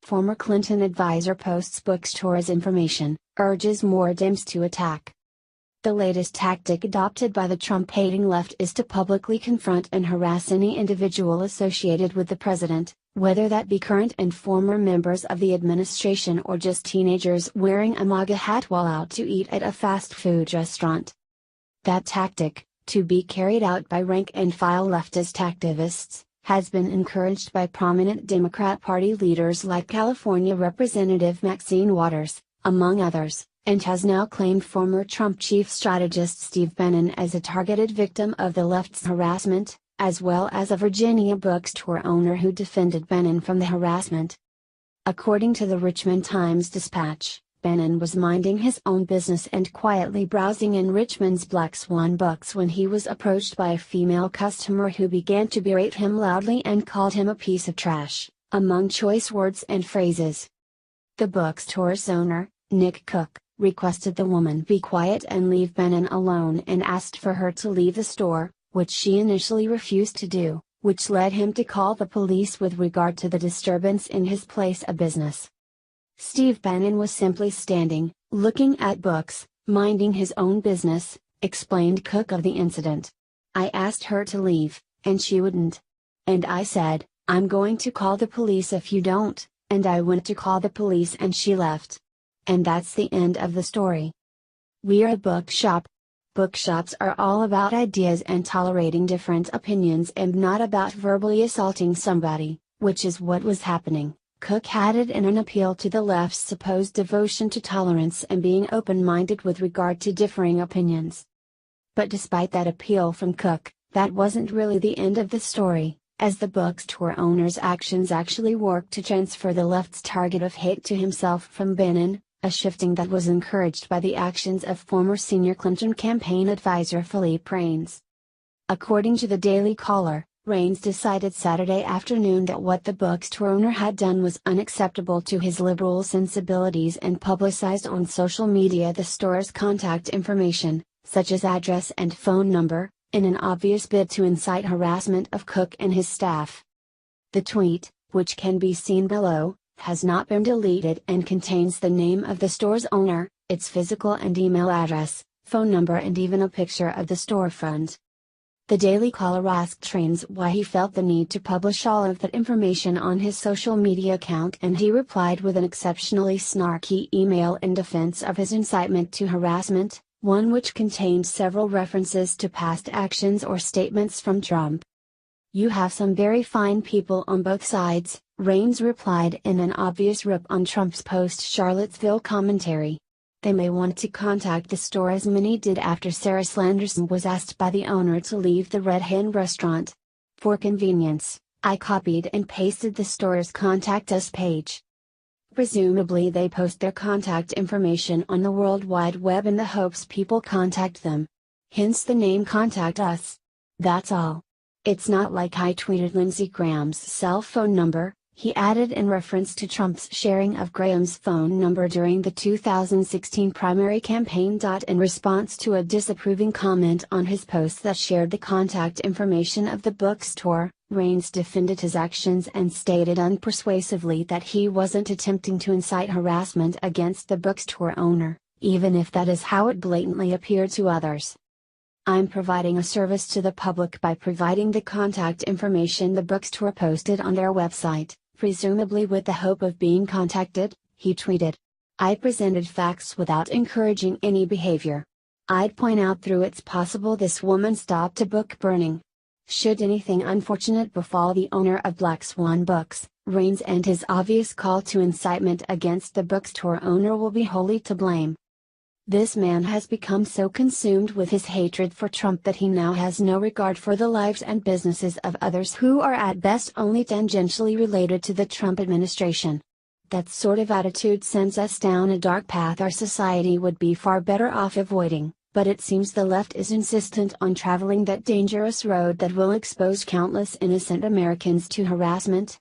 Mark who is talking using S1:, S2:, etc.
S1: Former Clinton advisor posts Bookstore's information, urges more Dems to attack. The latest tactic adopted by the Trump-hating left is to publicly confront and harass any individual associated with the president, whether that be current and former members of the administration or just teenagers wearing a MAGA hat while out to eat at a fast food restaurant. That tactic, to be carried out by rank-and-file leftist activists, has been encouraged by prominent Democrat Party leaders like California Representative Maxine Waters, among others, and has now claimed former Trump chief strategist Steve Bannon as a targeted victim of the left's harassment, as well as a Virginia bookstore owner who defended Bannon from the harassment. According to the Richmond Times-Dispatch, Bannon was minding his own business and quietly browsing in Richmond's Black Swan books when he was approached by a female customer who began to berate him loudly and called him a piece of trash, among choice words and phrases. The bookstore's owner, Nick Cook, requested the woman be quiet and leave Bannon alone and asked for her to leave the store, which she initially refused to do, which led him to call the police with regard to the disturbance in his place of business. Steve Bannon was simply standing, looking at books, minding his own business, explained Cook of the incident. I asked her to leave, and she wouldn't. And I said, I'm going to call the police if you don't, and I went to call the police and she left. And that's the end of the story. We're a bookshop. Bookshops are all about ideas and tolerating different opinions and not about verbally assaulting somebody, which is what was happening, Cook added in an appeal to the left's supposed devotion to tolerance and being open-minded with regard to differing opinions. But despite that appeal from Cook, that wasn't really the end of the story, as the bookstore owner's actions actually worked to transfer the left's target of hate to himself from Bannon, a shifting that was encouraged by the actions of former senior Clinton campaign advisor Philippe Reines. According to the Daily Caller, Reines decided Saturday afternoon that what the bookstore owner had done was unacceptable to his liberal sensibilities and publicized on social media the store's contact information, such as address and phone number, in an obvious bid to incite harassment of Cook and his staff. The tweet, which can be seen below, has not been deleted and contains the name of the store's owner, its physical and email address, phone number and even a picture of the storefront. The Daily Caller asked Reines why he felt the need to publish all of that information on his social media account, and he replied with an exceptionally snarky email in defense of his incitement to harassment, one which contained several references to past actions or statements from Trump. You have some very fine people on both sides, Reines replied in an obvious rip on Trump's post-Charlottesville commentary. They may want to contact the store as many did after Sarah Slenderson was asked by the owner to leave the Red Hen restaurant. For convenience, I copied and pasted the store's Contact Us page. Presumably they post their contact information on the World Wide Web in the hopes people contact them. Hence the name Contact Us. That's all. It's not like I tweeted Lindsey Graham's cell phone number, he added in reference to Trump's sharing of Graham's phone number during the 2016 primary campaign. In response to a disapproving comment on his post that shared the contact information of the bookstore, Reines defended his actions and stated unpersuasively that he wasn't attempting to incite harassment against the bookstore owner, even if that is how it blatantly appeared to others. I'm providing a service to the public by providing the contact information the bookstore posted on their website, presumably with the hope of being contacted, he tweeted. I presented facts without encouraging any behavior. I'd point out through it's possible this woman stopped a book burning. Should anything unfortunate befall the owner of Black Swan Books, Reines and his obvious call to incitement against the bookstore owner will be wholly to blame. This man has become so consumed with his hatred for Trump that he now has no regard for the lives and businesses of others who are at best only tangentially related to the Trump administration. That sort of attitude sends us down a dark path our society would be far better off avoiding, but it seems the left is insistent on traveling that dangerous road that will expose countless innocent Americans to harassment,